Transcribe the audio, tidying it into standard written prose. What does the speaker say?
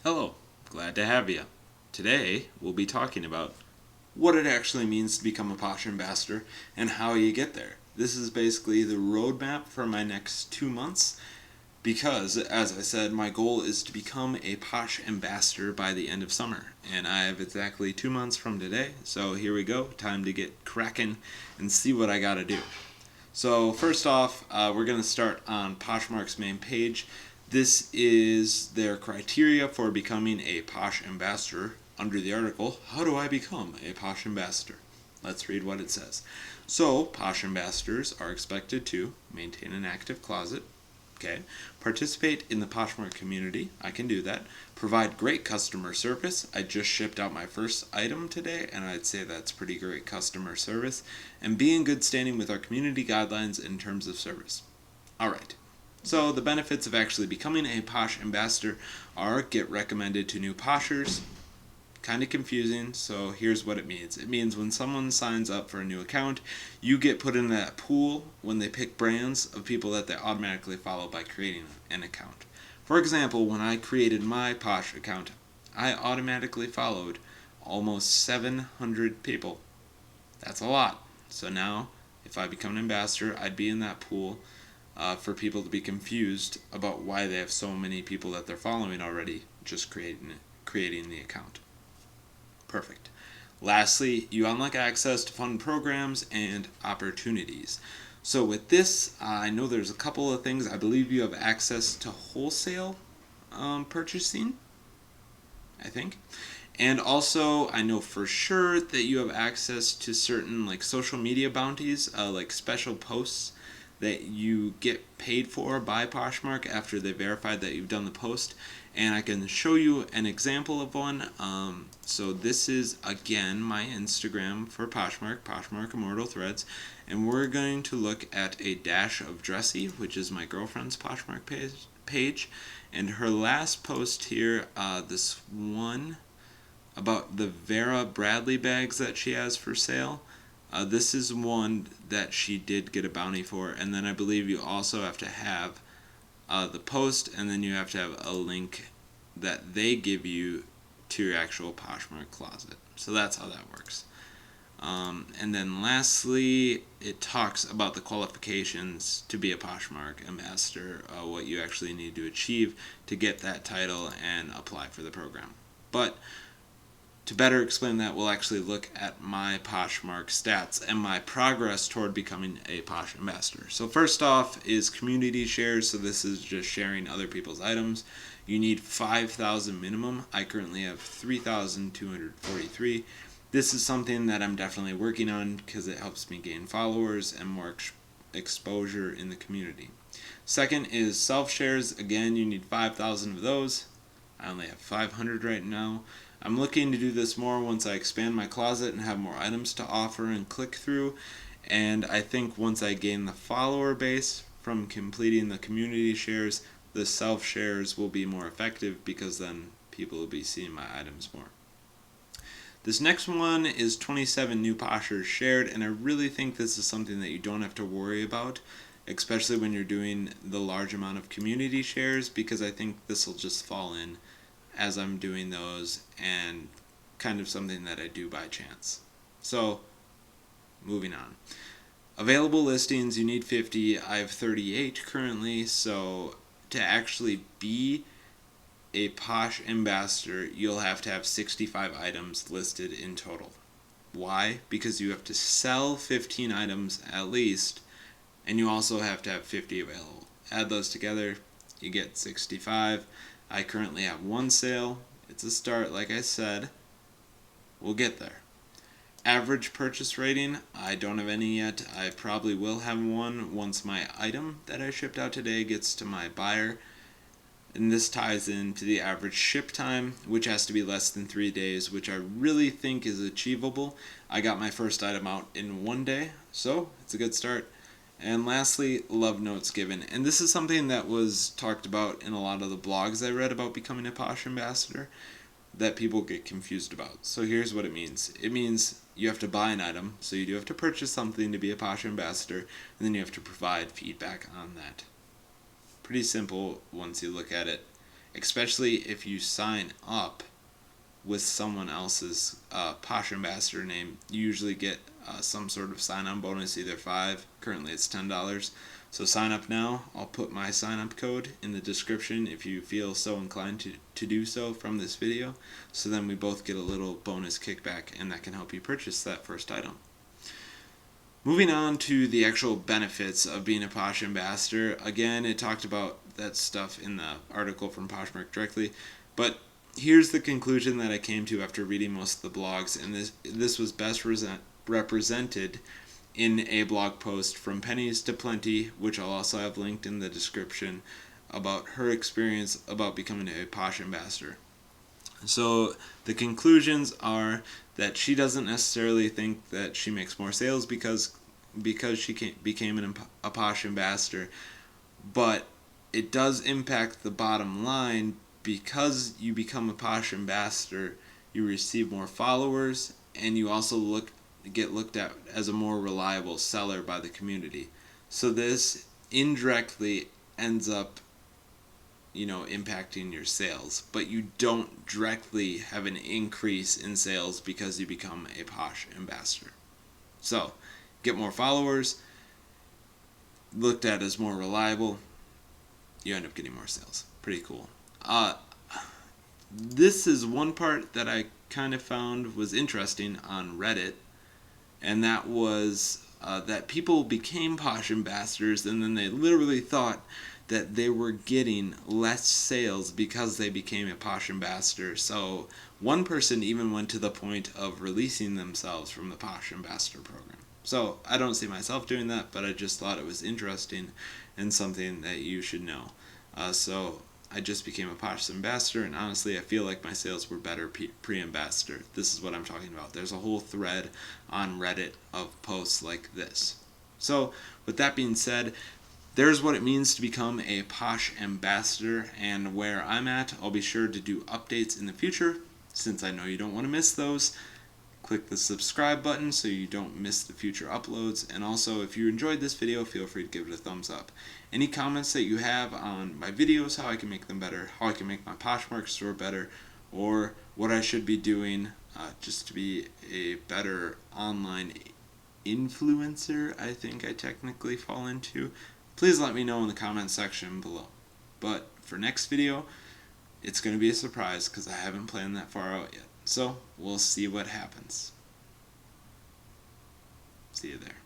Hello, glad to have you. Today we'll be talking about what it actually means to become a Posh Ambassador and how you get there. This is basically the roadmap for my next 2 months because, as I said, my goal is to become a Posh Ambassador by the end of summer. And I have exactly 2 months from today, so here we go. Time to get cracking and see what I gotta do. So first off, we're going to start on Poshmark's main page. This is their criteria for becoming a Posh Ambassador. Under the article, How Do I Become a Posh Ambassador? Let's read what it says. So, Posh Ambassadors are expected to maintain an active closet, participate in the Poshmark community, I can do that, provide great customer service, I just shipped out my first item today, and I'd say that's pretty great customer service, and be in good standing with our community guidelines in terms of service. Alright, so the benefits of actually becoming a Posh Ambassador are get recommended to new Poshers. Kind of confusing, so here's what it means. It means when someone signs up for a new account, you get put in that pool when they pick brands of people that they automatically follow by creating an account. For example, when I created my Posh account, I automatically followed almost 700 people. That's a lot. So now, if I become an ambassador, I'd be in that pool for people to be confused about why they have so many people that they're following already, just creating the account. Perfect. Lastly, you unlock access to fun programs and opportunities. So with this, I know there's a couple of things. I believe you have access to wholesale purchasing, I think. And also, I know for sure that you have access to certain social media bounties, like special posts that you get paid for by Poshmark after they verified that you've done the post. And I can show you an example of one. So this is, again, my Instagram for Poshmark immortalthreads. And we're going to look at a dash of dressy, which is my girlfriend's Poshmark page. And her last post here, this one about the Vera Bradley bags that she has for sale. This is one that she did get a bounty for. And then I believe you also have to have the post, and then you have to have a link that they give you to your actual Poshmark closet. So that's how that works. And then lastly, it talks about the qualifications to be a Poshmark ambassador, what you actually need to achieve to get that title and apply for the program. But to better explain that, we'll actually look at my Poshmark stats and my progress toward becoming a Posh Ambassador. So first off is community shares. So this is just sharing other people's items. You need 5,000 minimum. I currently have 3,243. This is something that I'm definitely working on because it helps me gain followers and more exposure in the community. Second is self-shares. Again, you need 5,000 of those. I only have 500 right now. I'm looking to do this more once I expand my closet and have more items to offer and click through. And I think once I gain the follower base from completing the community shares, the self-shares will be more effective because then people will be seeing my items more. This next one is 27 new Poshers shared, and I really think this is something that you don't have to worry about, especially when you're doing the large amount of community shares, because I think this will just fall in as I'm doing those and kind of something that I do by chance. So, moving on. Available listings, you need 50. I have 38 currently, so to actually be a Posh Ambassador, you'll have to have 65 items listed in total. Why? Because you have to sell 15 items at least, and you also have to have 50 available. Add those together, you get 65. I currently have one sale. It's a start, like I said. We'll get there. Average purchase rating, I don't have any yet. I probably will have one once my item that I shipped out today gets to my buyer. And this ties into the average ship time, which has to be less than 3 days, which I really think is achievable. I got my first item out in 1 day, so it's a good start. And lastly, love notes given. And this is something that was talked about in a lot of the blogs I read about becoming a Posh Ambassador that people get confused about. So here's what it means. It means you have to buy an item, so you do have to purchase something to be a Posh Ambassador, and then you have to provide feedback on that. Pretty simple once you look at it. especially if you sign up with someone else's Posh Ambassador name. You usually get some sort of sign-on bonus, either $5, currently it's $10. So sign up now. I'll put my sign-up code in the description if you feel so inclined to do so from this video. So then we both get a little bonus kickback, and that can help you purchase that first item. Moving on to the actual benefits of being a Posh Ambassador. Again, it talked about that stuff in the article from Poshmark directly, but here's the conclusion that I came to after reading most of the blogs, and this was best represented in a blog post from Pennies to Plenty, which I'll also have linked in the description, about her experience about becoming a Posh Ambassador. So the conclusions are that she doesn't necessarily think that she makes more sales because she became a Posh Ambassador, but it does impact the bottom line. Because you become a Posh Ambassador, you receive more followers, and you also get looked at as a more reliable seller by the community. So this indirectly ends up, impacting your sales, but you don't directly have an increase in sales because you become a Posh Ambassador. So, get more followers, looked at as more reliable, you end up getting more sales. Pretty cool. This is one part that I kind of found was interesting on Reddit, and that was that people became Posh Ambassadors, and then they literally thought that they were getting less sales because they became a Posh Ambassador. So one person even went to the point of releasing themselves from the Posh Ambassador program. So I don't see myself doing that, but I just thought it was interesting and something that you should know. So I just became a Posh Ambassador, and honestly, I feel like my sales were better pre-ambassador. This is what I'm talking about. There's a whole thread on Reddit of posts like this. So, with that being said, there's what it means to become a Posh Ambassador, and where I'm at, I'll be sure to do updates in the future, since I know you don't want to miss those. Click the subscribe button so you don't miss the future uploads, and also if you enjoyed this video, feel free to give it a thumbs up. Any comments that you have on my videos, how I can make them better, how I can make my Poshmark store better, or what I should be doing just to be a better online influencer, I think I technically fall into, please let me know in the comment section below. But for next video, it's going to be a surprise because I haven't planned that far out yet. So, we'll see what happens. See you there.